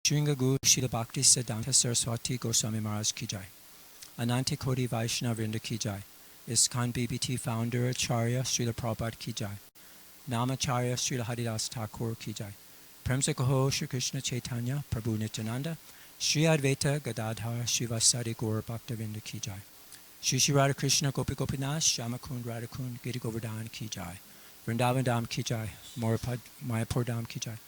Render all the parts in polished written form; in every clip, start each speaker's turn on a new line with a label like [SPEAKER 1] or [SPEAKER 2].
[SPEAKER 1] Shringa Guru Srila Bhakti Siddhanta Saraswati Goswami Maharaj ki jai. Ananta Koti Vaishnava Vrinda ki jai. ISKCON BBT founder Acharya Srila Prabhupada ki jai. Namacharya Srila Haridas Thakur ki jai. Premsa Kaho Shri Krishna Chaitanya Prabhu Nityananda Shri Advaita Gadadhar Srivasadi Gaur Bhaktavinda ki jai. Shri Shri Radha Krishna Gopi Gopinath Shyamakund Radhakund Giri Govardhan ki jai. Vrindavan Dham ki jai. Mayapur Dham ki jai.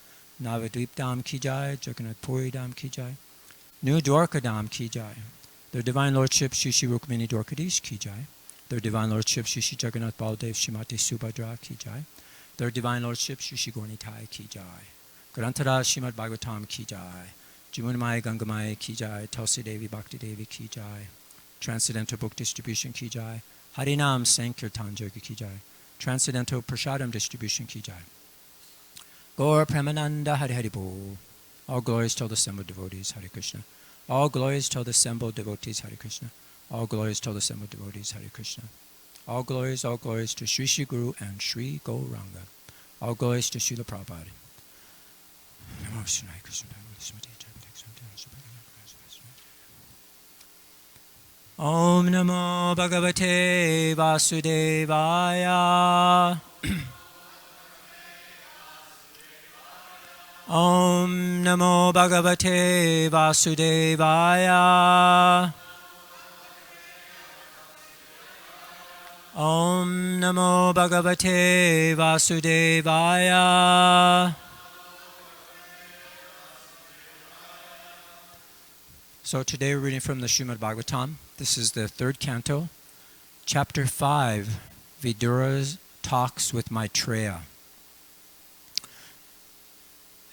[SPEAKER 1] Navadvip Dham ki jai. Jagannath Puri Dham ki jai. New Dwarka Dham ki jai. Their Divine Lordship Shri Shri Rukmini Dwarkadish ki jai. Their Divine Lordship Shri Shri Jagannath Baldev Shrimati Subhadra ki jai. Their Divine Lordship Shri Shri Gornitai ki jai. Grantara Srimad Bhagavatam ki jai. Jimunmaya Gangamaya ki jai. Tulsi Devi Bhakti Devi ki jai. Transcendental Book Distribution ki jai. Harinam Sankirtan Yoga ki jai. Transcendental Prashadam Distribution ki jai. Gaur Premananda Hari Hari Bol. All glories to the assembled devotees, Hare Krishna. All glories to the assembled devotees, Hare Krishna. All glories to the assembled devotees, Hare Krishna. All glories to Sri Sri Guru and Sri Gauranga. All glories to Srila Prabhupada. Om Namo Bhagavate Vasudevaya. Om Namo Bhagavate Vasudevaya. Om Namo Bhagavate Vasudevaya. So today we're reading from the Srimad Bhagavatam. This is the third canto, chapter 5, Vidura's talks with Maitreya.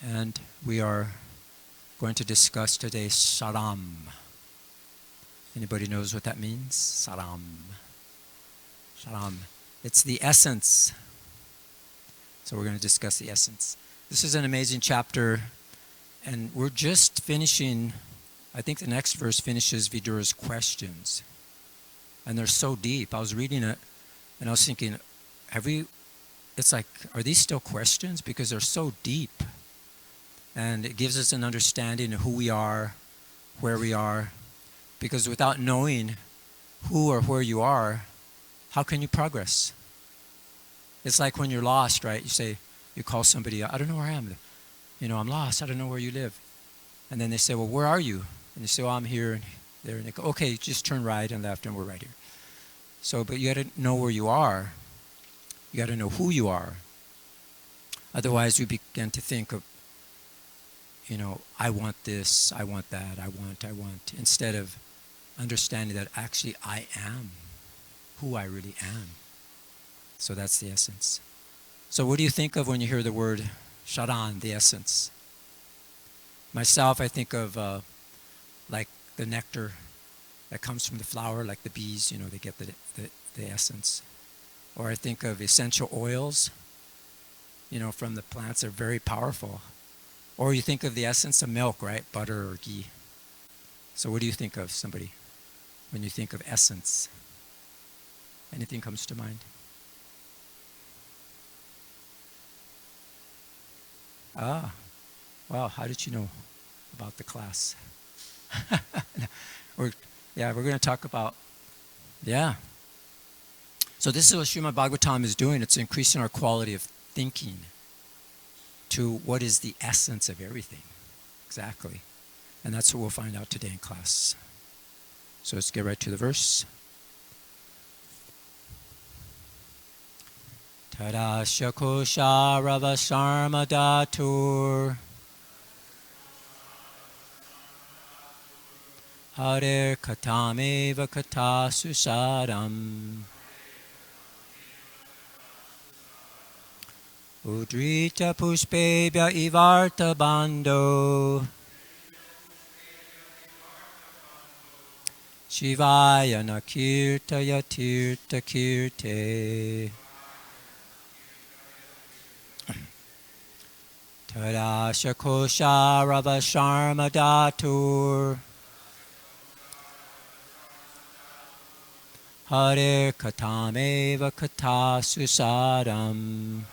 [SPEAKER 1] And we are going to discuss today saram. Anybody knows what that means? Saram. Saram. It's the essence. So we're going to discuss the essence. This is an amazing chapter, and we're just finishing. I think the next verse finishes Vidura's questions. And they're so deep. I was reading it and I was thinking, it's like, are these still questions? Because they're so deep. And it gives us an understanding of who we are, where we are. Because without knowing who or where you are, how can you progress? It's like when you're lost, right? You call somebody, I don't know where I am. I'm lost. I don't know where you live. And then they say, well, where are you? And you say, oh, I'm here and there. And they go, okay, just turn right and left and we're right here. So, but you got to know where you are. You got to know who you are. Otherwise, we begin to think of, I want this, I want that, I want, instead of understanding that actually I am who I really am. So that's the essence. So what do you think of when you hear the word sharan, the essence? Myself, I think of like the nectar that comes from the flower, like the bees, they get the essence. Or I think of essential oils, from the plants. They're very powerful. Or you think of the essence of milk, right? Butter or ghee. So what do you think of, somebody, when you think of essence? Anything comes to mind? Ah, wow, how did you know about the class? we're going to talk about, So this is what Srimad Bhagavatam is doing. It's increasing our quality of thinking to what is the essence of everything. Exactly. And that's what we'll find out today in class. So let's get right to the verse. Tadasya kosha rava sarma datur Hare katameva kata susadam Udrita puspebhya ivarta bando Shivaya nakirtaya tirta kirte Tadasya kosha rava sarma datur Hare katameva kata susadam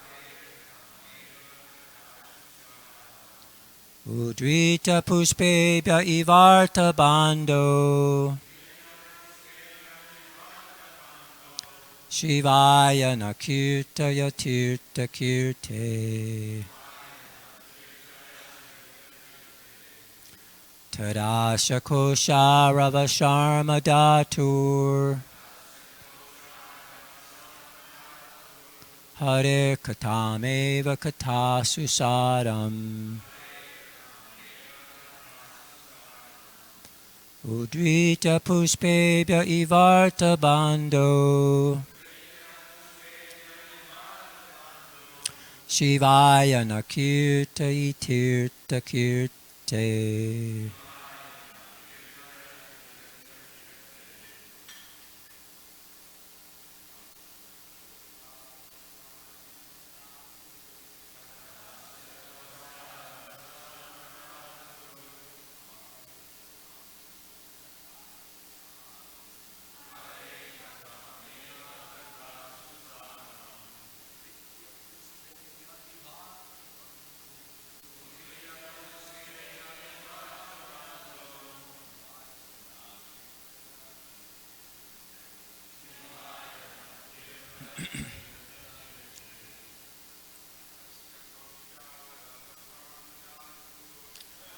[SPEAKER 1] Udrita pushpebhya ivarta bando Shivaya nakirtaya tirta kirte Tadasha kosha rava sharma datur Hare katameva katasu sadam Udrita pushpebhya ivarta bando Shivaya nakirta itirta kirte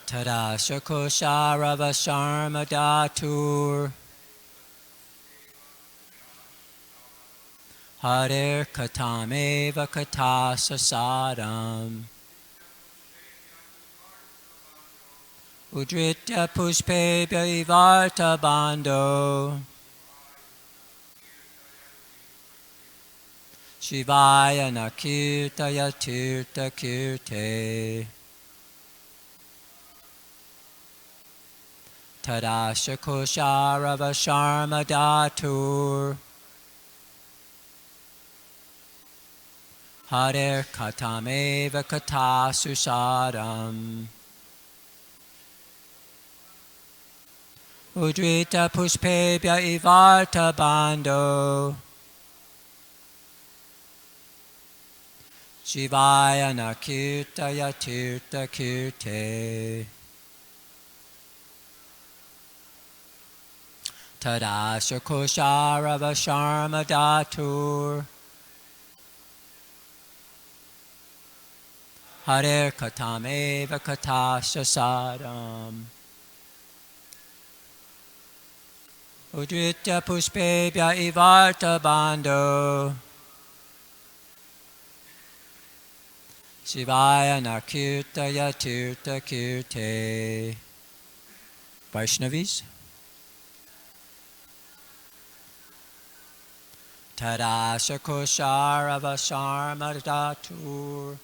[SPEAKER 1] Tadasha kosha rava sharma datur Hare katameva katasa sadam Udrita pushpebhya ivarta bando Shivaya nakirtaya tirta kirte Tadasha kosha rava sharma datur Hare katameva katasu sadam Udrita pushpebhya ivarta bando Shivaya nakirtaya tirta kirte Tadasha kosha rava sharma datur Hare katameva katasya sadam Udrita pushpebhya ivarta bando Shivaya nakirtaya tirta kirte Vaishnavis Tadasha kosha rava sharma datur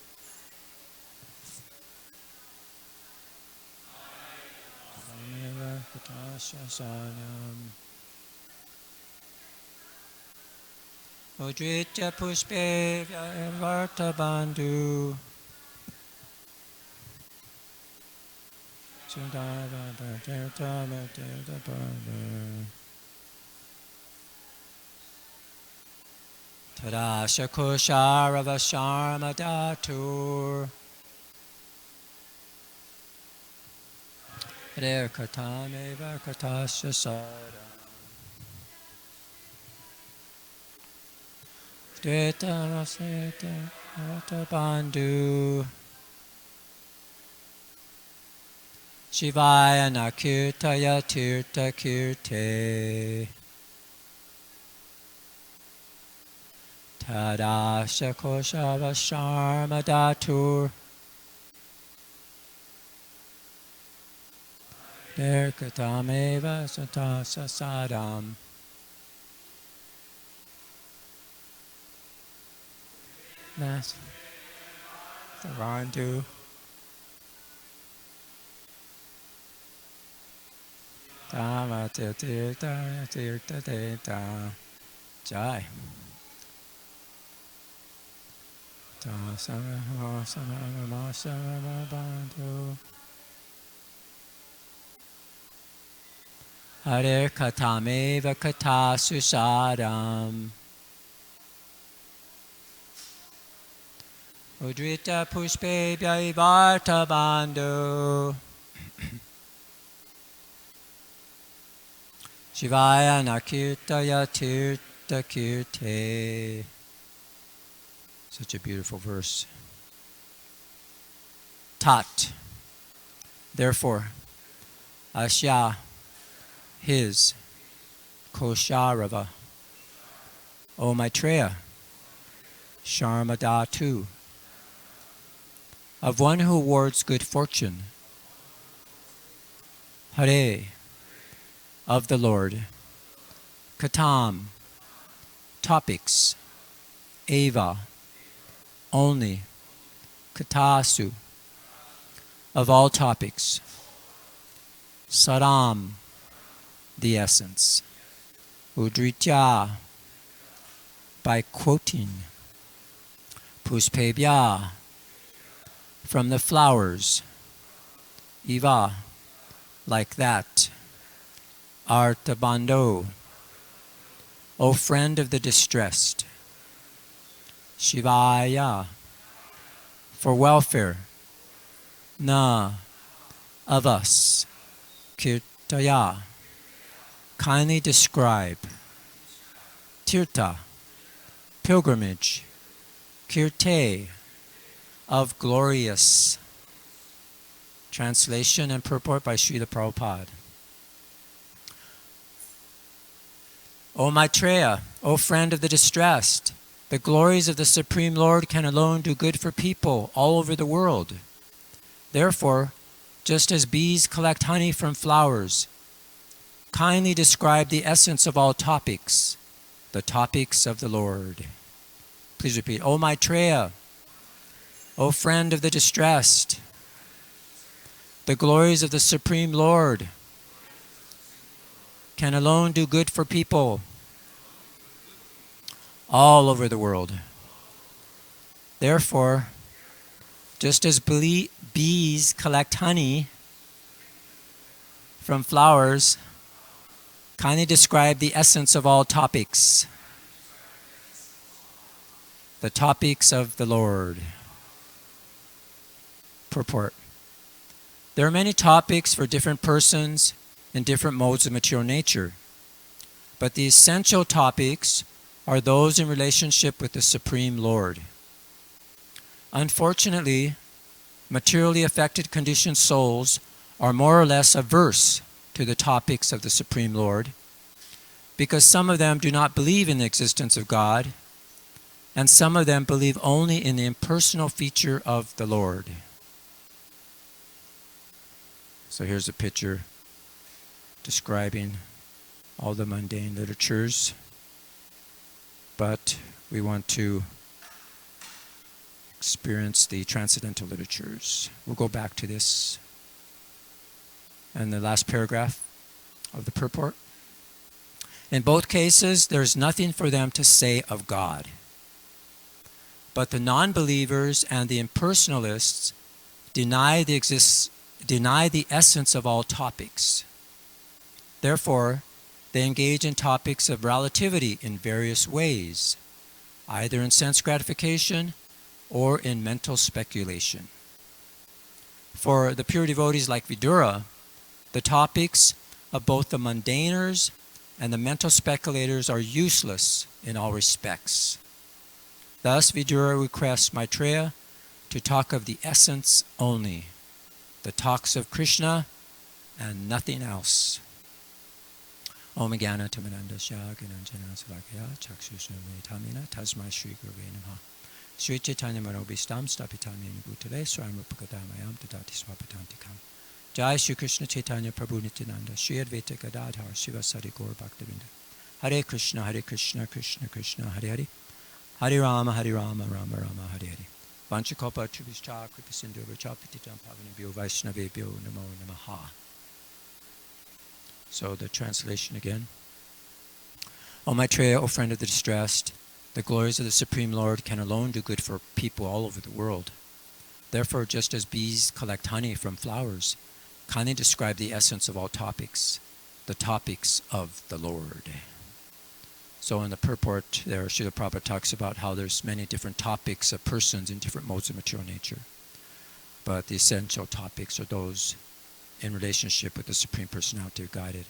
[SPEAKER 1] Udrita pushpebhya ivarta bandhu Tadasha kosha rava sharma datur Hare katameva katasya sadam Udrita raseta ivarta bandhu Shivaya nakirtaya tirta kirte Tadasha kosha sharma datur Nirkatameva satasa sadam That's the Randu Dhamma tirta tirta deta Jai Dasama sama sama bandhu Hare katameva katasu sadam Udrita pushpe bhaivarta bandhu. Shivaya nakirtaya tirta kirte. Such a beautiful verse. Tat. Therefore, Asya, his, Kosharava, O Maitreya, Sharmadatu, of one who awards good fortune, Hare, of the Lord, Katam, topics, Eva, only, Katasu, of all topics, Saram, the essence, Udritya, by quoting, Puspebhya, from the flowers, Eva, like that, Artabando, O friend of the distressed, Shivaya, for welfare, Na, of us, Kirtaya, kindly describe, Tirta, pilgrimage, Kirte, of glorious. Translation and purport by Srila Prabhupada. O Maitreya, O friend of the distressed, the glories of the Supreme Lord can alone do good for people all over the world. Therefore, just as bees collect honey from flowers, kindly describe the essence of all topics, the topics of the Lord. Please repeat. O Maitreya, O friend of the distressed, the glories of the Supreme Lord can alone do good for people all over the world. Therefore, just as bees collect honey from flowers, kindly describe the essence of all topics, the topics of the Lord. Purport. There are many topics for different persons in different modes of material nature, but the essential topics are those in relationship with the Supreme Lord. Unfortunately, materially affected conditioned souls are more or less averse to the topics of the Supreme Lord because some of them do not believe in the existence of God and some of them believe only in the impersonal feature of the Lord. So here's a picture describing all the mundane literatures, but we want to experience the transcendental literatures. We'll go back to this. And the last paragraph of the purport. In both cases, there's nothing for them to say of God. But the non-believers and the impersonalists deny the essence of all topics. Therefore, they engage in topics of relativity in various ways, either in sense gratification or in mental speculation. For the pure devotees like Vidura, the topics of both the mundaners and the mental speculators are useless in all respects. Thus, Vidura requests Maitreya to talk of the essence only, the talks of Krishna and nothing else. Om Jnana Timiranda Gyananjana Salakaya Chakshushrime Tamina Tasmai Shri Gurave Namaha. Sri Chaitanya Manobhistam Stapitamini Bhutale Swaramupakadamayam Tadati Swapatantikam. Jai Shri Krishna Chaitanya Prabhu Nityananda Shri Advaita Gadadhar Shivasari Gaur Bhaktavinda. Hare Krishna Krishna Krishna Hare Hare. Hare Rama Rama Rama Hare Hare. Vanchakopa Tribhishcha Kripasindu Vachapititam Pavanibhyo Vaishnavebhyo Namo Namaha. So the translation again. O Maitreya, O friend of the distressed, the glories of the Supreme Lord can alone do good for people all over the world. Therefore, just as bees collect honey from flowers, kindly describe the essence of all topics, the topics of the Lord. So in the purport there, Srila Prabhupada talks about how there's many different topics of persons in different modes of material nature. But the essential topics are those in relationship with the Supreme Personality of Godhead.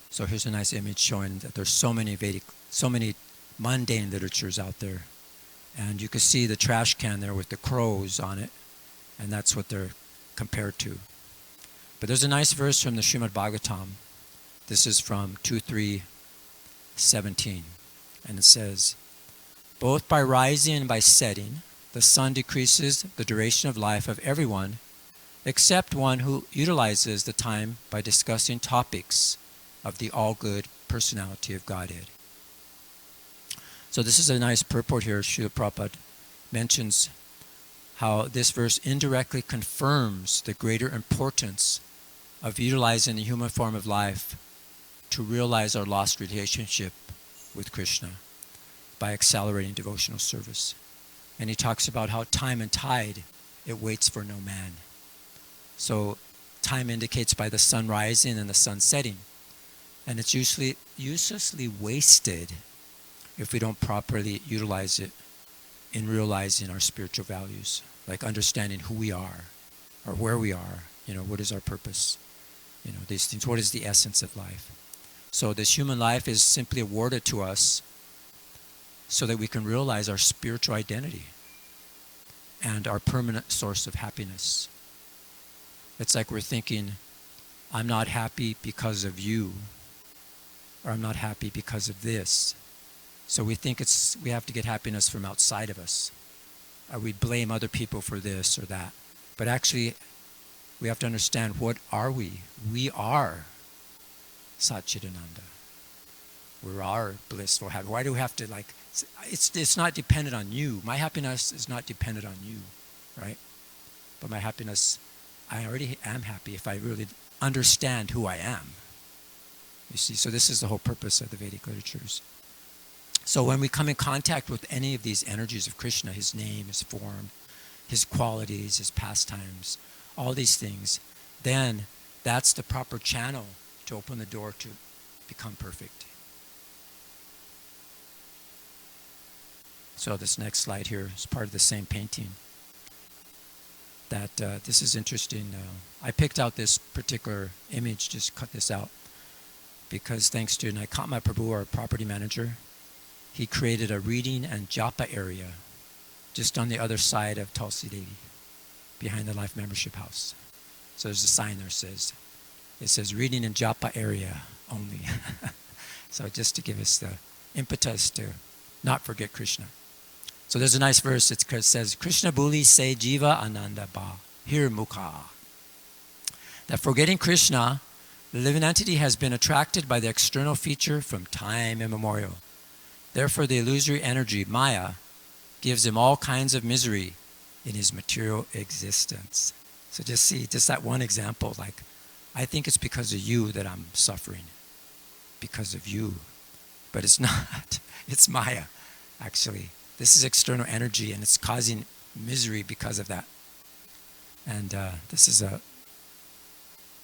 [SPEAKER 1] So here's a nice image showing that there's so many Vedic, so many mundane literatures out there. And you can see the trash can there with the crows on it, and that's what they're compared to. But there's a nice verse from the Srimad Bhagavatam. This is from 2.3.17, and it says, "Both by rising and by setting, the sun decreases the duration of life of everyone, except one who utilizes the time by discussing topics of the all-good personality of Godhead." So this is a nice purport here. Srila Prabhupada mentions how this verse indirectly confirms the greater importance of utilizing the human form of life to realize our lost relationship with Krishna by accelerating devotional service. And he talks about how time and tide, it waits for no man. So time indicates by the sun rising and the sun setting. And it's uselessly wasted if we don't properly utilize it in realizing our spiritual values, like understanding who we are or where we are, what is our purpose, these things, what is the essence of life. So this human life is simply awarded to us so that we can realize our spiritual identity and our permanent source of happiness. It's like we're thinking, I'm not happy because of you, or I'm not happy because of this. So we think we have to get happiness from outside of us. Or we blame other people for this or that. But actually, we have to understand, what are we? We are Satchidananda. We are blissful happy. Why do we have to it's not dependent on you. My happiness is not dependent on you, right? But my happiness, I already am happy if I really understand who I am. You see, so this is the whole purpose of the Vedic literatures. So when we come in contact with any of these energies of Krishna, his name, his form, his qualities, his pastimes, all these things, then that's the proper channel to open the door to become perfect. So this next slide here is part of the same painting. This is interesting. I picked out this particular image, just cut this out, because thanks to Gaudacandra Prabhu, our property manager, he created a reading and japa area just on the other side of Tulsi Devi, behind the Life Membership House. So there's a sign there it says reading and japa area only. So just to give us the impetus to not forget Krishna. So there's a nice verse. It says, Krishna Buli se jiva ananda ba hir mukha. That forgetting Krishna, the living entity has been attracted by the external feature from time immemorial. Therefore, the illusory energy, Maya, gives him all kinds of misery in his material existence. So just that one example, I think it's because of you that I'm suffering. Because of you. But it's not. It's Maya, actually. This is external energy, and it's causing misery because of that. And this is a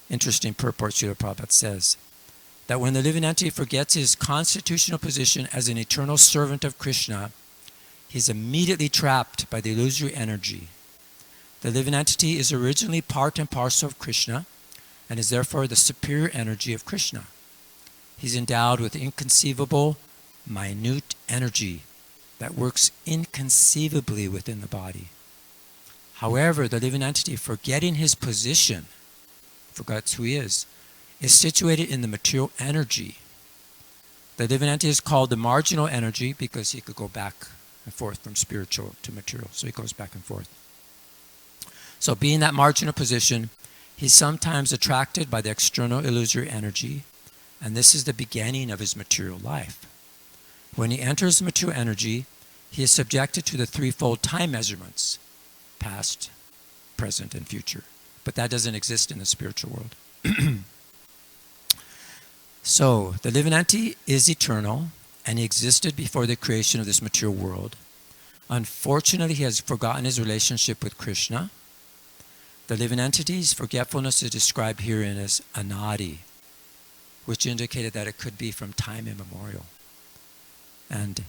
[SPEAKER 1] interesting purport. Srila Prabhupada says that when the living entity forgets his constitutional position as an eternal servant of Krishna, he is immediately trapped by the illusory energy. The living entity is originally part and parcel of Krishna and is therefore the superior energy of Krishna. He's endowed with inconceivable, minute energy that works inconceivably within the body. However, the living entity, forgetting his position, forgets who he is situated in the material energy. The living entity is called the marginal energy because he could go back and forth from spiritual to material. So he goes back and forth. So being that marginal position, he's sometimes attracted by the external illusory energy, and this is the beginning of his material life. When he enters the material energy, he is subjected to the threefold time measurements, past, present, and future. But that doesn't exist in the spiritual world. So, the living entity is eternal, and he existed before the creation of this material world. Unfortunately, he has forgotten his relationship with Krishna. The living entity's forgetfulness is described herein as anadi, which indicated that it could be from time immemorial. And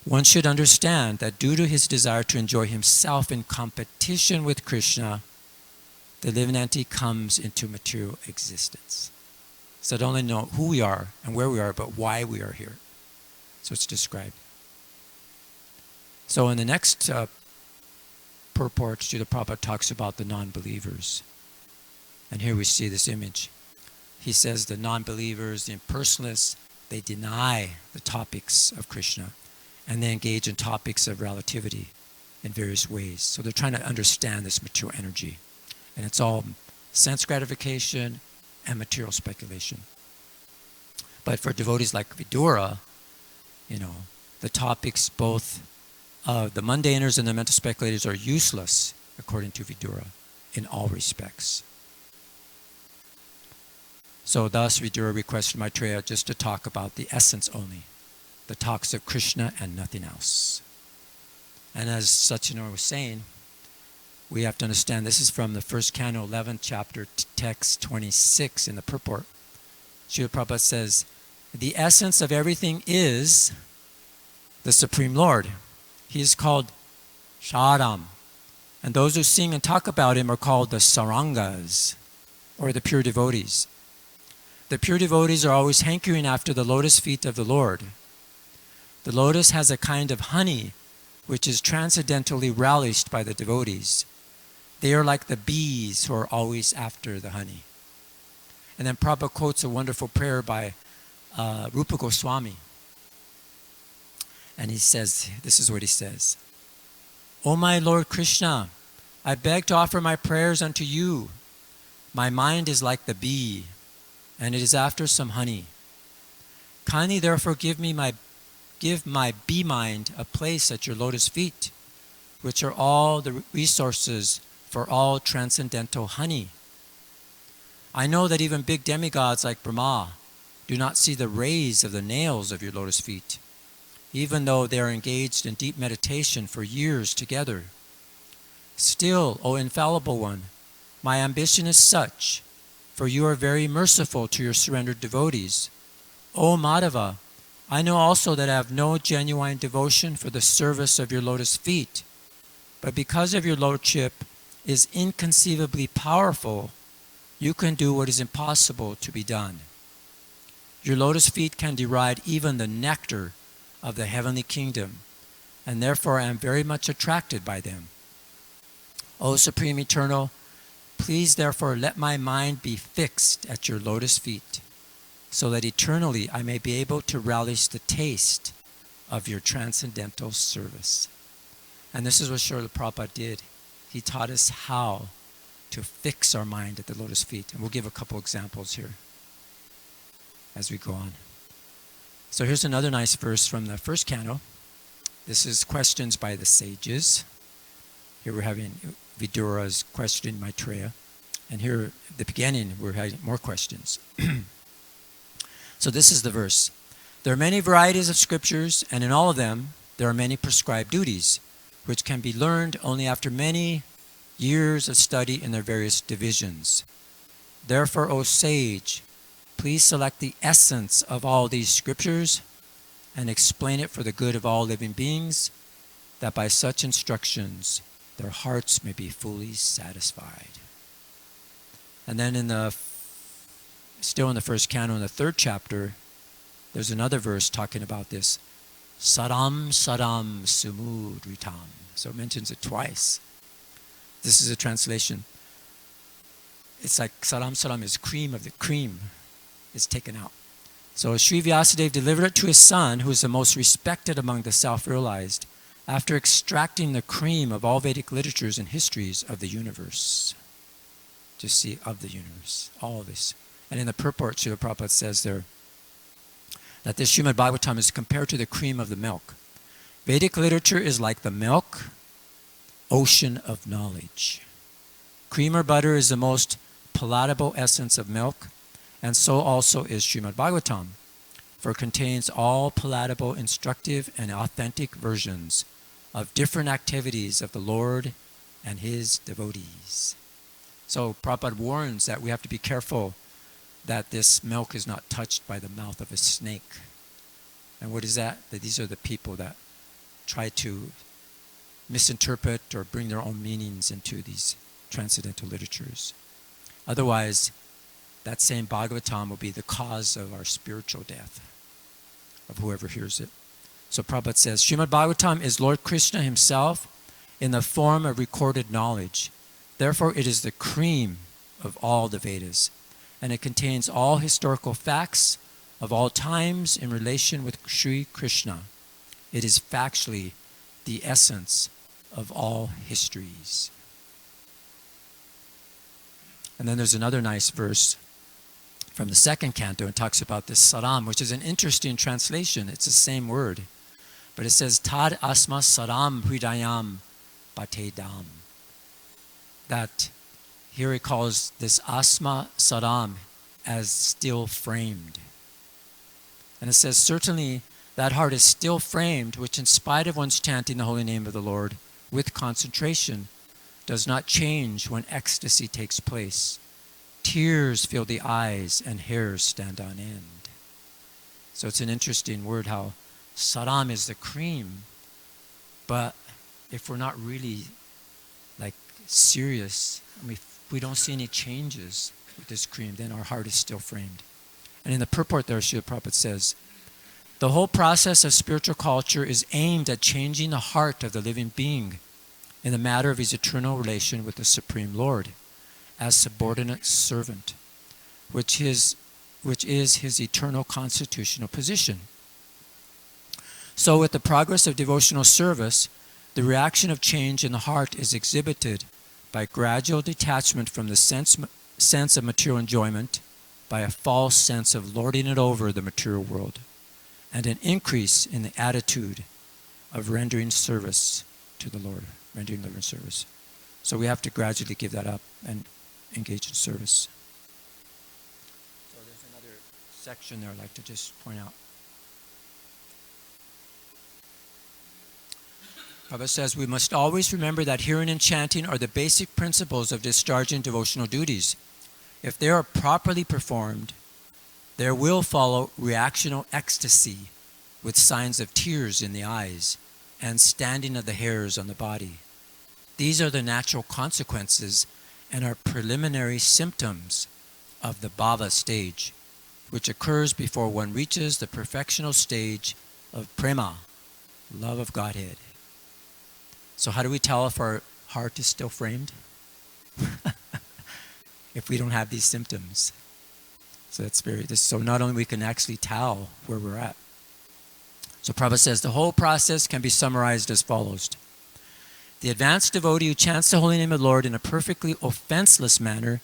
[SPEAKER 1] one should understand that due to his desire to enjoy himself in competition with Krishna, the living entity comes into material existence. So not only know who we are and where we are, but why we are here. So it's described. So in the next purport, Srila Prabhupada talks about the non-believers. And here we see this image. He says the non-believers, the impersonalists, they deny the topics of Krishna, and they engage in topics of relativity in various ways. So they're trying to understand this material energy. And it's all sense gratification and material speculation. But for devotees like Vidura, the topics both of the mundaners and the mental speculators are useless, according to Vidura, in all respects. So thus Vidura requested Maitreya just to talk about the essence only, the talks of Krishna and nothing else. And as Sachinor was saying, we have to understand this is from the first canto, 11th chapter, text 26 in the purport. Srila Prabhupada says, the essence of everything is the Supreme Lord. He is called Sharam. And those who sing and talk about him are called the Sarangas, or the pure devotees. The pure devotees are always hankering after the lotus feet of the Lord. The lotus has a kind of honey which is transcendently relished by the devotees. They are like the bees who are always after the honey. And then Prabhupada quotes a wonderful prayer by Rupa Goswami. And he says, this is what he says. O my Lord Krishna, I beg to offer my prayers unto you. My mind is like the bee, and it is after some honey. Kindly therefore give my bee mind a place at your lotus feet, which are all the resources for all transcendental honey. I know that even big demigods like Brahma do not see the rays of the nails of your lotus feet, even though they are engaged in deep meditation for years together. Still, O infallible one, my ambition is such, for you are very merciful to your surrendered devotees. O Madhava, I know also that I have no genuine devotion for the service of your lotus feet, but because of your lordship is inconceivably powerful, you can do what is impossible to be done. Your lotus feet can deride even the nectar of the heavenly kingdom, and therefore I am very much attracted by them. O Supreme Eternal, please therefore let my mind be fixed at your lotus feet, so that eternally I may be able to relish the taste of your transcendental service. And this is what Srila Prabhupada did. He taught us how to fix our mind at the lotus feet. And we'll give a couple examples here as we go on. So here's another nice verse from the first canto. This is questions by the sages. Here we're having Vidura's question Maitreya. And here at the beginning we're having more questions. So this is the verse. There are many varieties of scriptures, and in all of them there are many prescribed duties, which can be learned only after many years of study in their various divisions. Therefore, O sage, please select the essence of all these scriptures and explain it for the good of all living beings, that by such instructions their hearts may be fully satisfied. And then still in the first canto, in the 3rd chapter, there's another verse talking about this. Sadam sadam sumudritam. So it mentions it twice. This is a translation. It's like sadam sadam is cream of the cream is taken out. So Sri Vyasadeva delivered it to his son, who is the most respected among the self-realized, after extracting the cream of all Vedic literatures and histories of the universe. Just see, of the universe, all of this. And in the purport, Srila Prabhupada says there that this Srimad Bhagavatam is compared to the cream of the milk. Vedic literature is like the milk ocean of knowledge. Cream or butter is the most palatable essence of milk, and so also is Srimad Bhagavatam, for it contains all palatable, instructive, and authentic versions of different activities of the Lord and his devotees. So Prabhupada warns that we have to be careful that this milk is not touched by the mouth of a snake. And what is that? That these are the people that try to misinterpret or bring their own meanings into these transcendental literatures. Otherwise, that same Bhagavatam will be the cause of our spiritual death, of whoever hears it. So Prabhupada says, Srimad Bhagavatam is Lord Krishna himself in the form of recorded knowledge. Therefore, it is the cream of all the Vedas, and it contains all historical facts of all times in relation with Sri Krishna. It is factually the essence of all histories. And then there's another nice verse from the second canto, and talks about this saram, which is an interesting translation. It's the same word. But it says, Tad asma saram hridayam batedam. That here he calls this asma saram as still framed. And it says, certainly that heart is still framed, which in spite of one's chanting the holy name of the Lord with concentration, does not change when ecstasy takes place. Tears fill the eyes and hairs stand on end. So it's an interesting word how saram is the cream, but if we're not really serious, and we don't see any changes with this cream, then our heart is still framed. And in the purport there, Srila Prabhupada says, the whole process of spiritual culture is aimed at changing the heart of the living being in the matter of his eternal relation with the Supreme Lord as subordinate servant, which is his eternal constitutional position. So with the progress of devotional service, the reaction of change in the heart is exhibited by gradual detachment from the sense of material enjoyment, by a false sense of lording it over the material world, and an increase in the attitude of rendering service to the Lord, rendering living service. So we have to gradually give that up and engage in service. So there's another section there I'd like to just point out. Prabhupada says, we must always remember that hearing and chanting are the basic principles of discharging devotional duties. If they are properly performed, there will follow reactional ecstasy with signs of tears in the eyes and standing of the hairs on the body. These are the natural consequences and are preliminary symptoms of the bhava stage, which occurs before one reaches the perfectional stage of prema, love of Godhead. So how do we tell if our heart is still framed? If we don't have these symptoms. So not only we can actually tell where we're at. So Prabhupada says the whole process can be summarized as follows. The advanced devotee who chants the holy name of the Lord in a perfectly offenseless manner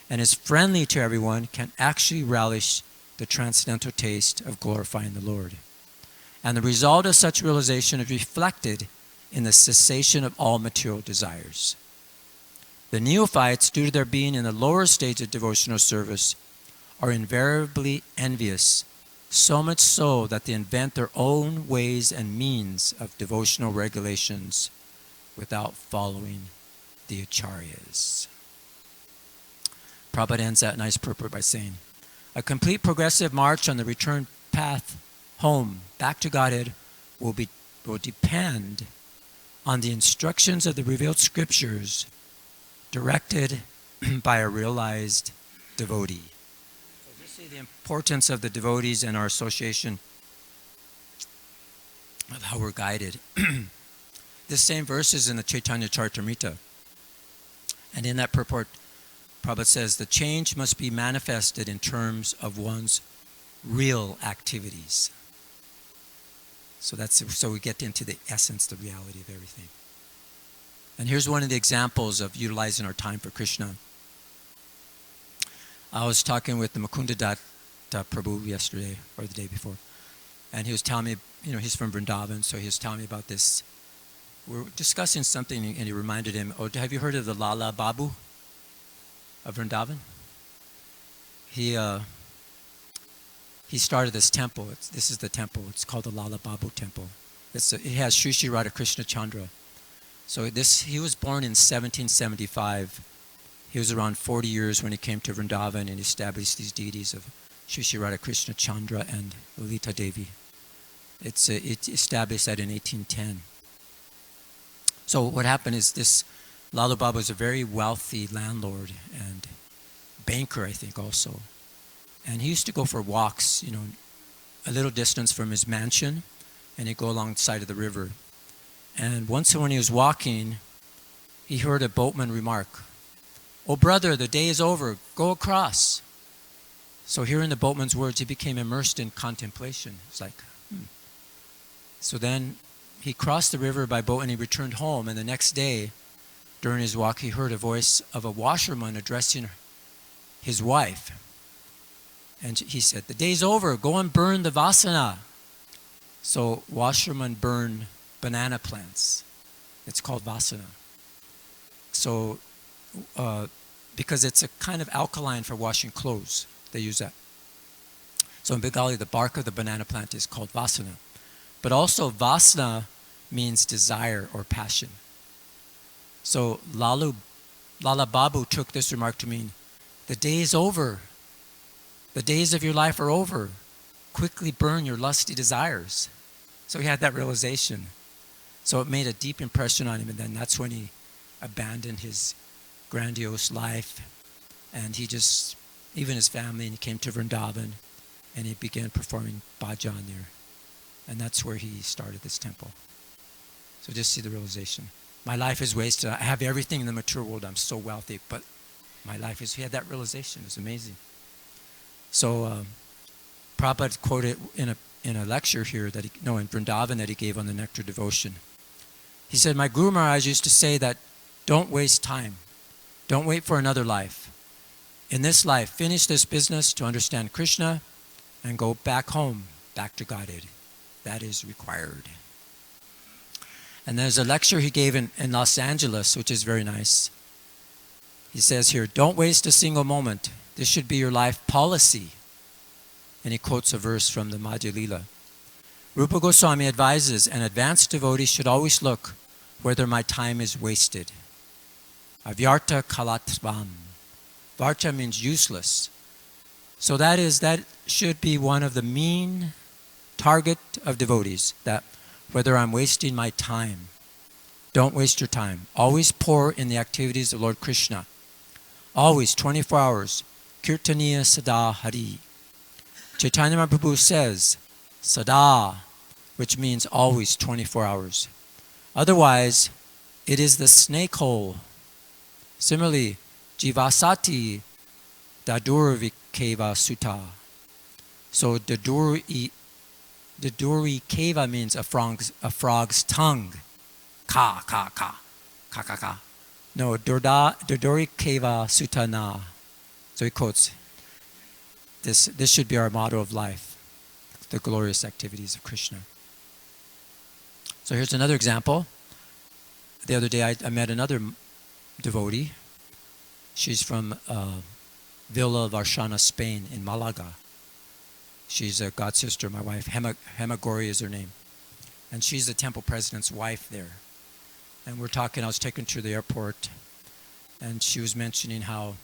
[SPEAKER 1] and is friendly to everyone can actually relish the transcendental taste of glorifying the Lord. And the result of such realization is reflected in the cessation of all material desires. The neophytes, due to their being in the lower stage of devotional service, are invariably envious, so much so that they invent their own ways and means of devotional regulations without following the acharyas. Prabhupada ends that nice purport by saying, a complete progressive march on the return path home, back to Godhead, will depend on the instructions of the revealed scriptures directed by a realized devotee. So just see the importance of the devotees and our association of how we're guided. This same verse is in the Chaitanya Charitamrita. And in that purport, Prabhupada says, the change must be manifested in terms of one's real activities. So we get into the essence, the reality of everything. And here's one of the examples of utilizing our time for Krishna. I was talking with the Gaudacandra Prabhu yesterday, or the day before. And he was telling me, he's from Vrindavan, so he was telling me about this. We're discussing something, and he reminded him, have you heard of the Lala Babu of Vrindavan? He started this temple. This is the temple. It's called the Lala Babu Temple. It has Sri Sri Radha Krishna Chandra. So he was born in 1775. He was around 40 years when he came to Vrindavan and established these deities of Sri Sri Radhakrishna Chandra and Lalita Devi. It established that in 1810. So what happened is this Lala Baba was a very wealthy landlord and banker, I think, also. And he used to go for walks, a little distance from his mansion, and he'd go along the side of the river. And once when he was walking, he heard a boatman remark, "Oh brother, the day is over, go across." So hearing the boatman's words, he became immersed in contemplation. It's like, So then he crossed the river by boat and he returned home. And the next day, during his walk, he heard a voice of a washerman addressing his wife. And he said, "The day's over, go and burn the vasana." So washermen burn banana plants. It's called vasana. So, because it's a kind of alkaline for washing clothes, they use that. So in Bengali, the bark of the banana plant is called vasana. But also vasana means desire or passion. So Lala Babu took this remark to mean, the day is over. The days of your life are over. Quickly burn your lusty desires. So he had that realization. So it made a deep impression on him, and then that's when he abandoned his grandiose life, and he just, even his family, and he came to Vrindavan, and he began performing bhajan there. And that's where he started this temple. So just see the realization. My life is wasted. I have everything in the mature world. I'm so wealthy, but my life is, he had that realization. It was amazing. So Prabhupada quoted in a lecture here in Vrindavan that he gave on the Nectar Devotion. He said, "My Guru Maharaj used to say that don't waste time. Don't wait for another life. In this life, finish this business to understand Krishna and go back home, back to Godhead. That is required." And there's a lecture he gave in Los Angeles, which is very nice. He says here, "Don't waste a single moment. This should be your life policy." And he quotes a verse from the Madhya Lila. Rupa Goswami advises, an advanced devotee should always look whether my time is wasted. Avyarta kalatvam. Varta means useless. So that should be one of the main target of devotees, that whether I'm wasting my time. Don't waste your time. Always pour in the activities of Lord Krishna. Always, 24 hours. Kirtaniya Sada Hari. Chaitanya Mahaprabhu says, Sada, which means always 24 hours. Otherwise, it is the snake hole. Similarly, Jivasati Dadurvikeva Sutta. So Dadurikeva means a frog's tongue. Ka, ka, ka, ka, ka, ka. No, Dadurikeva Sutta na. So he quotes, this should be our motto of life, the glorious activities of Krishna. So here's another example. The other day I met another devotee. She's from Villa Varshana, Spain, in Malaga. She's a god sister, my wife. Hemagori is her name. And she's the temple president's wife there. And we're talking, I was taking her to the airport, and she was mentioning how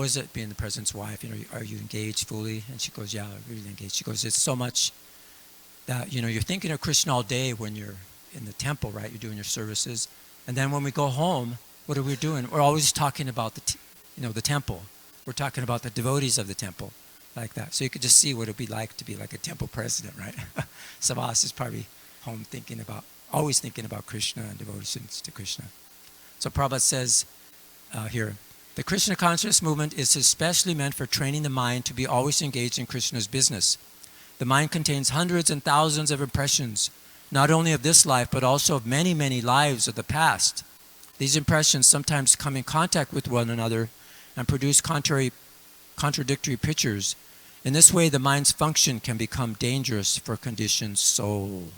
[SPEAKER 1] is it being the president's wife? Are you engaged fully? And she goes, yeah, really engaged. She goes, it's so much that, you're thinking of Krishna all day when you're in the temple, right? You're doing your services. And then when we go home, what are we doing? We're always talking about the temple. We're talking about the devotees of the temple, like that. So you could just see what it would be like to be like a temple president, right? Savas is probably home always thinking about Krishna and devotions to Krishna. So Prabhupada says here, the Krishna consciousness movement is especially meant for training the mind to be always engaged in Krishna's business. The mind contains hundreds and thousands of impressions, not only of this life, but also of many, many lives of the past. These impressions sometimes come in contact with one another and produce contradictory pictures. In this way, the mind's function can become dangerous for a conditioned soul.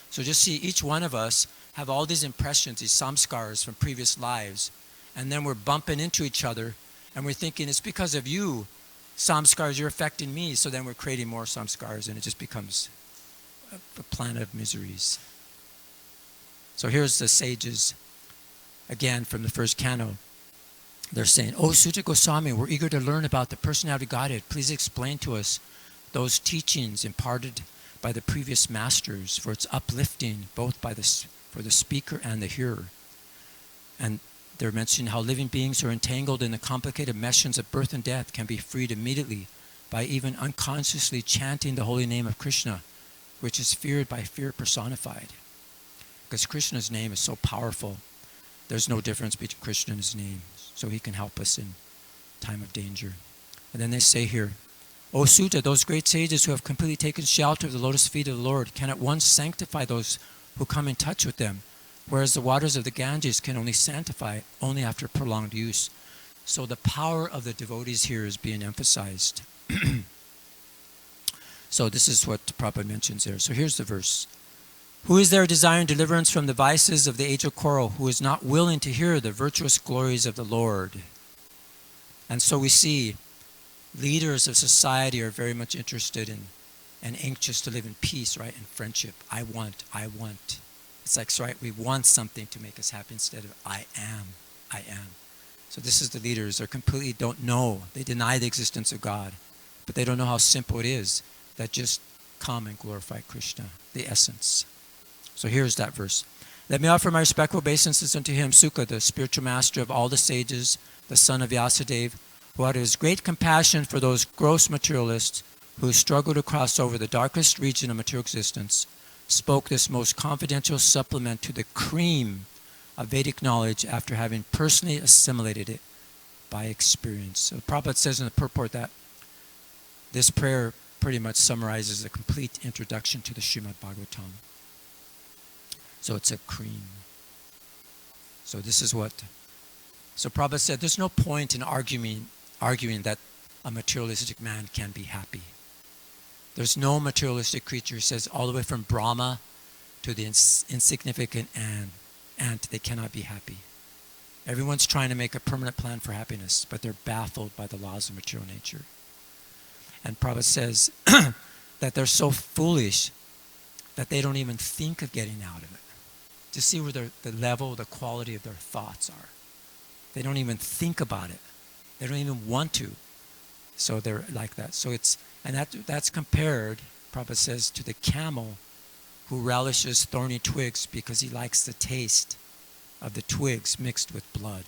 [SPEAKER 1] So just see, each one of us have all these impressions, these samskars from previous lives, and then we're bumping into each other, and we're thinking, it's because of you, samskars, you're affecting me, so then we're creating more samskars, and it just becomes a planet of miseries. So here's the sages. again from the first canto. They're saying, "Oh, Sutta Goswami, we're eager to learn about the personality of Godhead. Please explain to us those teachings imparted by the previous masters, for it's uplifting both for the speaker and the hearer." And they're mentioning how living beings who are entangled in the complicated meshes of birth and death can be freed immediately by even unconsciously chanting the holy name of Krishna, which is feared by fear personified. Because Krishna's name is so powerful, there's no difference between Krishna and his name. So he can help us in time of danger. And then they say here, "O Sutta, those great sages who have completely taken shelter of the lotus feet of the Lord can at once sanctify those who come in touch with them, whereas the waters of the Ganges can only sanctify only after prolonged use." So the power of the devotees here is being emphasized. So this is what Prabhupada mentions there. So here's the verse. "Who is there desiring deliverance from the vices of the age of coral, who is not willing to hear the virtuous glories of the Lord?" And so we see leaders of society are very much interested in and anxious to live in peace, right? And friendship. I want. It's like, right, we want something to make us happy instead of I am. So this is the leaders. They completely don't know. They deny the existence of God. But they don't know how simple it is that just come and glorify Krishna, the essence. So here's that verse. "Let me offer my respectful obeisances unto him, Sukha, the spiritual master of all the sages, the son of Vyasadeva, who out of his great compassion for those gross materialists who struggle to cross over the darkest region of material existence, spoke this most confidential supplement to the cream of Vedic knowledge after having personally assimilated it by experience." So Prabhupada says in the purport that this prayer pretty much summarizes the complete introduction to the Srimad Bhagavatam. So it's a cream. So this is what... So Prabhupada said there's no point in arguing that a materialistic man can be happy. There's no materialistic creature, he says, all the way from Brahma to the insignificant ant, they cannot be happy. Everyone's trying to make a permanent plan for happiness, but they're baffled by the laws of material nature. And Prabhupada says that they're so foolish that they don't even think of getting out of it. To see where the level, the quality of their thoughts are. They don't even think about it. They don't even want to. So they're like that. So that's compared, Prabhupada says, to the camel who relishes thorny twigs because he likes the taste of the twigs mixed with blood.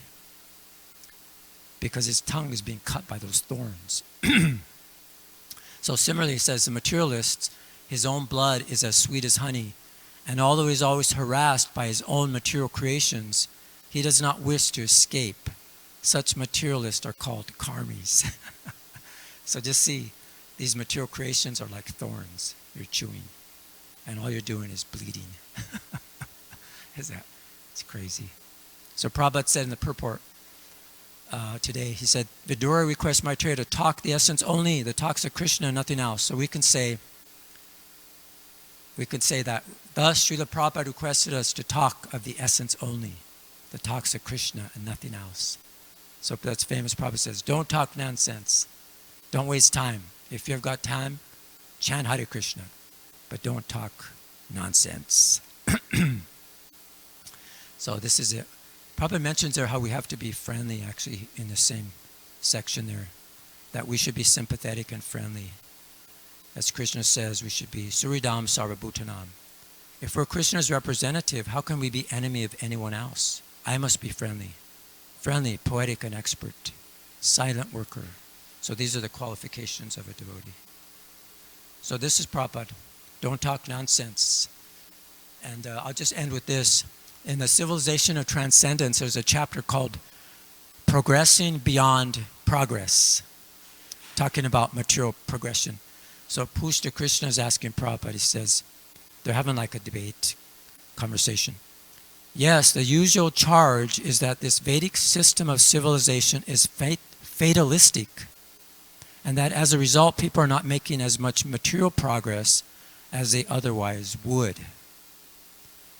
[SPEAKER 1] Because his tongue is being cut by those thorns. So similarly, he says, the materialist, his own blood is as sweet as honey. And although he's always harassed by his own material creations, he does not wish to escape. Such materialists are called karmis. So just see, these material creations are like thorns you're chewing. And all you're doing is bleeding. It's crazy. So Prabhupada said in the purport today, he said, "Vidura requests Maitreya to talk the essence only, the talks of Krishna, nothing else." So we can say that, thus Srila Prabhupada requested us to talk of the essence only, the talks of Krishna and nothing else. So that's famous. Prabhupada says, don't talk nonsense. Don't waste time. If you've got time, chant Hare Krishna, but don't talk nonsense. So this is it. Prabhupada mentions there how we have to be friendly, actually, in the same section there, that we should be sympathetic and friendly. As Krishna says, we should be Suridam Sarvabhutanam. If we're Krishna's representative, how can we be enemy of anyone else? I must be friendly. Friendly, poetic, and expert. Silent worker. So these are the qualifications of a devotee. So this is Prabhupada. Don't talk nonsense. And I'll just end with this. In the Civilization of Transcendence, there's a chapter called Progressing Beyond Progress, talking about material progression. So Pushta Krishna is asking Prabhupada, he says, they're having like a debate, conversation. Yes, the usual charge is that this Vedic system of civilization is fatalistic, and that as a result, people are not making as much material progress as they otherwise would.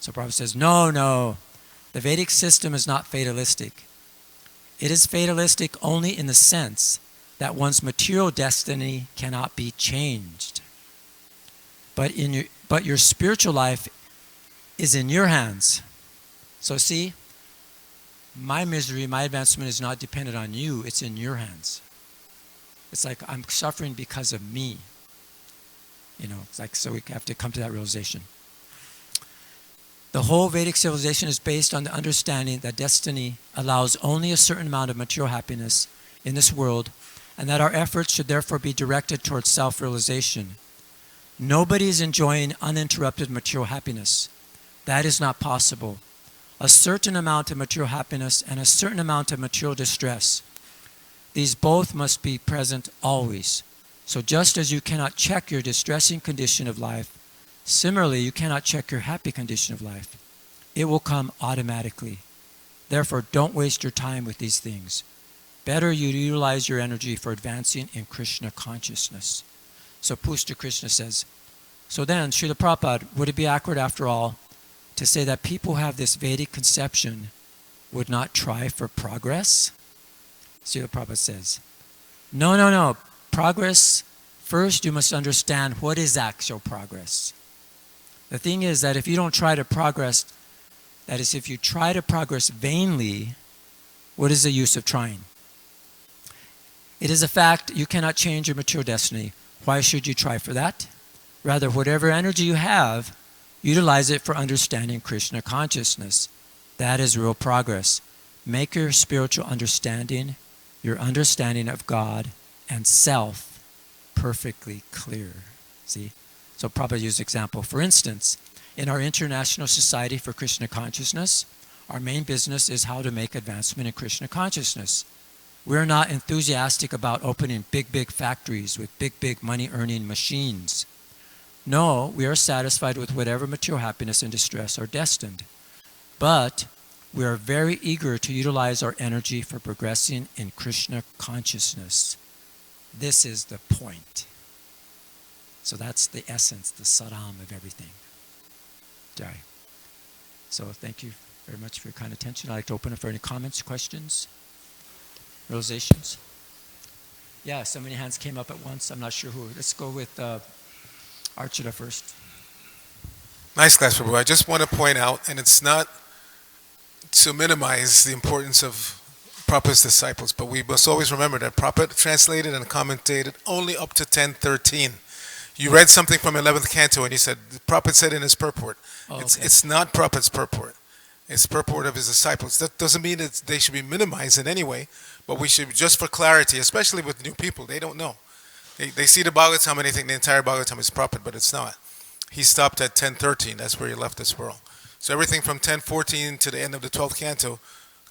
[SPEAKER 1] So Prabhupada says, no, the Vedic system is not fatalistic. It is fatalistic only in the sense that one's material destiny cannot be changed. But your spiritual life is in your hands. So see, my misery, my advancement is not dependent on you, it's in your hands. It's like I'm suffering because of me. It's like, so we have to come to that realization. The whole Vedic civilization is based on the understanding that destiny allows only a certain amount of material happiness in this world, and that our efforts should therefore be directed towards self-realization. Nobody is enjoying uninterrupted material happiness. That is not possible. A certain amount of material happiness and a certain amount of material distress. These both must be present always. So just as you cannot check your distressing condition of life, similarly you cannot check your happy condition of life. It will come automatically. Therefore, don't waste your time with these things. Better you utilize your energy for advancing in Krishna consciousness. So Pushta Krishna says, so then, Srila Prabhupada, would it be accurate after all to say that people who have this Vedic conception would not try for progress? Srila Prabhupada says, no. Progress, first you must understand what is actual progress. The thing is that if you don't try to progress, that is, if you try to progress vainly, what is the use of trying? It is a fact you cannot change your material destiny. Why should you try for that? Rather, whatever energy you have, utilize it for understanding Krishna consciousness. That is real progress. Make your spiritual understanding, your understanding of God and self, perfectly clear. See? So Prabhupada used example. For instance, in our International Society for Krishna Consciousness, our main business is how to make advancement in Krishna consciousness. We're not enthusiastic about opening big factories with big money-earning machines. No, we are satisfied with whatever material happiness and distress are destined. But we are very eager to utilize our energy for progressing in Krishna consciousness. This is the point. So that's the essence, the saram of everything. Jai. So thank you very much for your kind attention. I'd like to open it for any comments, questions, realizations. Yeah, so many hands came up at once. I'm not sure who. Let's go with Archita first.
[SPEAKER 2] Nice class, Prabhu. I just want to point out, and it's not to minimize the importance of Prabhupada's disciples, but we must always remember that Prabhupada translated and commentated only up to 10:13. You read something from 11th canto, and he said, Prabhupada said in his purport.
[SPEAKER 1] Oh, okay.
[SPEAKER 2] It's not Prabhupada's purport. It's purport of his disciples. That doesn't mean that they should be minimized in any way, but we should, just for clarity, especially with new people, they don't know. They see the Bhagavatam and they think the entire Bhagavatam is Prabhupada, but it's not. He stopped at 10:13. That's where he left this world. So everything from 10:14 to the end of the 12th canto,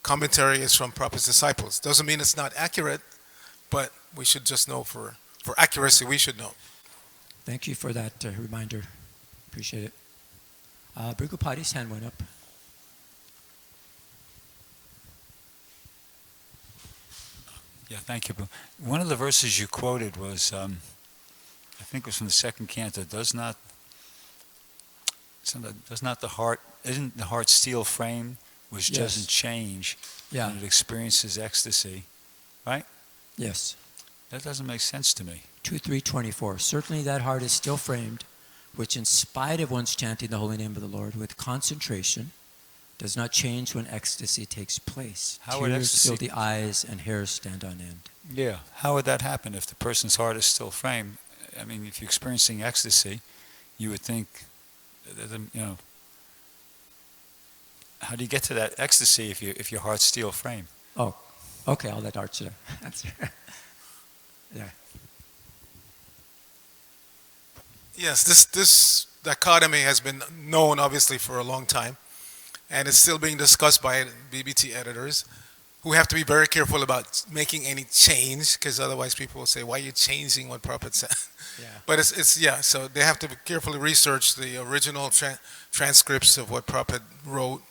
[SPEAKER 2] commentary is from Prabhupada's disciples. Doesn't mean it's not accurate, but we should just know for accuracy, we should know.
[SPEAKER 1] Thank you for that reminder. Appreciate it. Brigupati's hand went up.
[SPEAKER 3] Yeah, thank you. One of the verses you quoted was, I think it was from the second canto. Does not the heart, isn't the heart steel frame, which
[SPEAKER 1] Yes.
[SPEAKER 3] doesn't change
[SPEAKER 1] Yeah.
[SPEAKER 3] when it experiences ecstasy, right?
[SPEAKER 1] Yes.
[SPEAKER 3] That doesn't make sense to me.
[SPEAKER 1] 2:3:24. Certainly that heart is still framed, which in spite of one's chanting the holy name of the Lord with concentration, does not change when ecstasy takes place.
[SPEAKER 3] How would
[SPEAKER 1] Tears
[SPEAKER 3] ecstasy-
[SPEAKER 1] fill the eyes and hairs stand on end.
[SPEAKER 3] Yeah. How would that happen if the person's heart is still framed? I mean, if you're experiencing ecstasy, you would think, how do you get to that ecstasy if your heart's steel frame?
[SPEAKER 1] Oh, okay, I'll let Archita answer. Yeah.
[SPEAKER 2] Yes, this dichotomy has been known obviously for a long time, and it's still being discussed by BBT editors who have to be very careful about making any change, because otherwise people will say, why are you changing what Prabhupada said?
[SPEAKER 1] Yeah.
[SPEAKER 2] But so they have to carefully research the original transcripts of what Prabhupada wrote.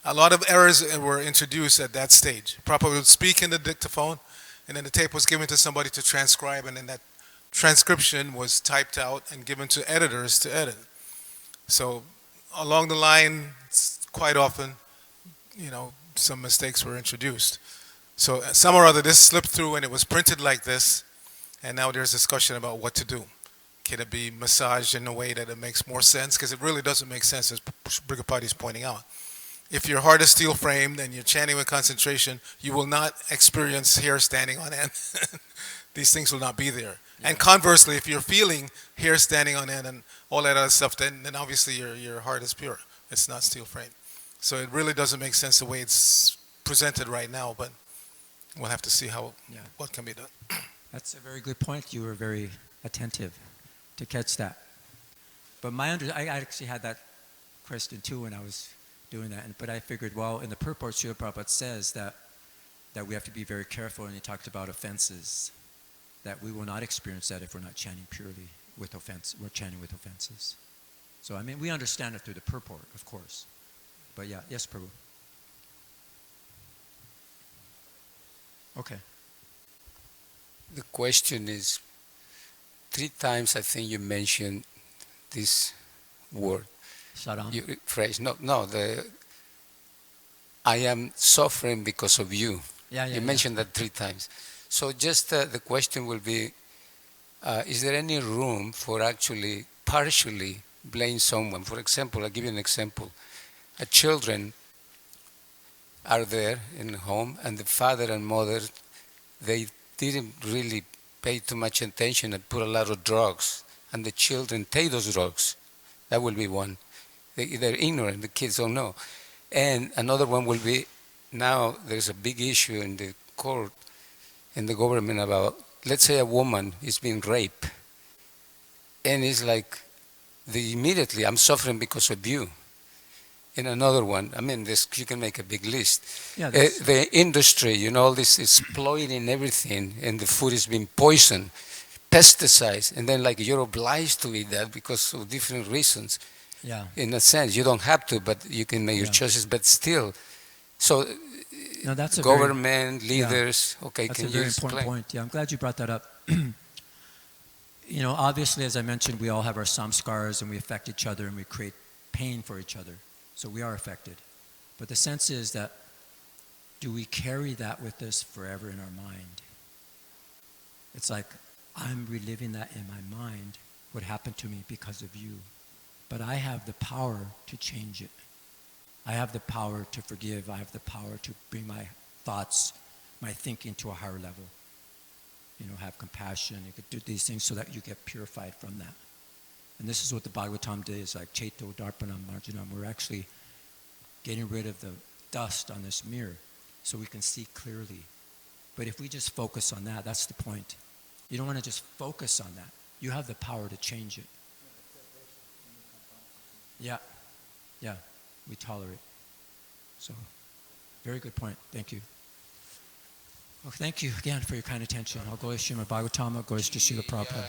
[SPEAKER 2] A lot of errors were introduced at that stage. Prabhupada would speak in the dictaphone, and then the tape was given to somebody to transcribe, and then that transcription was typed out and given to editors to edit. So along the line, quite often, some mistakes were introduced. So some or other, this slipped through and it was printed like this, and now there's discussion about what to do. Can it be massaged in a way that it makes more sense? Because it really doesn't make sense, as Brigapati is pointing out. If your heart is steel framed and you're chanting with concentration, you will not experience hair standing on end. These things will not be there. And conversely, if you're feeling hair standing on end and all that other stuff, then obviously your heart is pure. It's not steel framed. So it really doesn't make sense the way it's presented right now, but we'll have to see what can be done.
[SPEAKER 1] That's a very good point. You were very attentive to catch that. But I actually had that question too when I was doing that. But I figured, well, in the purport, Srila Prabhupada says that we have to be very careful, and he talked about offenses, that we will not experience that if we're not chanting purely with offense. We're chanting with offenses. So, I mean, we understand it through the purport, of course. But yeah, yes, Prabhu. Okay.
[SPEAKER 4] The question is, 3 times I think you mentioned this word.
[SPEAKER 1] Saram.
[SPEAKER 4] Phrase. No, I am suffering because of you. You mentioned that 3 times. So just the question will be, is there any room for actually partially blame someone? For example, I'll give you an example. Children are there in the home, and the father and mother, they didn't really pay too much attention and put a lot of drugs, and the children take those drugs. That will be one. They're ignorant, the kids don't know. And another one will be, now there's a big issue in the court, in the government about, let's say a woman is being raped, and it's like, immediately, I'm suffering because of you. In another one, I mean, you can make a big list.
[SPEAKER 1] Yeah,
[SPEAKER 4] the industry, all this is exploiting everything, and the food is being poisoned, pesticides, and then like you're obliged to eat that because of different reasons.
[SPEAKER 1] Yeah.
[SPEAKER 4] In a sense, you don't have to, but you can make your choices. But still, so
[SPEAKER 1] no, that's a
[SPEAKER 4] government leaders. Okay,
[SPEAKER 1] that's
[SPEAKER 4] can
[SPEAKER 1] a very
[SPEAKER 4] you explain?
[SPEAKER 1] important point. Yeah, I'm glad you brought that up. Obviously, as I mentioned, we all have our samskars, and we affect each other, and we create pain for each other. So we are affected. But the sense is that, do we carry that with us forever in our mind? It's like, I'm reliving that in my mind, what happened to me because of you. But I have the power to change it. I have the power to forgive. I have the power to bring my thoughts, my thinking to a higher level. Have compassion. You could do these things so that you get purified from that. And this is what the Bhagavatam is like, Cheto Darpanam Marjanam. We're actually getting rid of the dust on this mirror so we can see clearly. But if we just focus on that, that's the point. You don't want to just focus on that. You have the power to change it. Yeah, we tolerate. So, very good point. Thank you. Well, thank you again for your kind attention. I'll go to Srimad Bhagavatam, I'll go to Srila Prabhupada.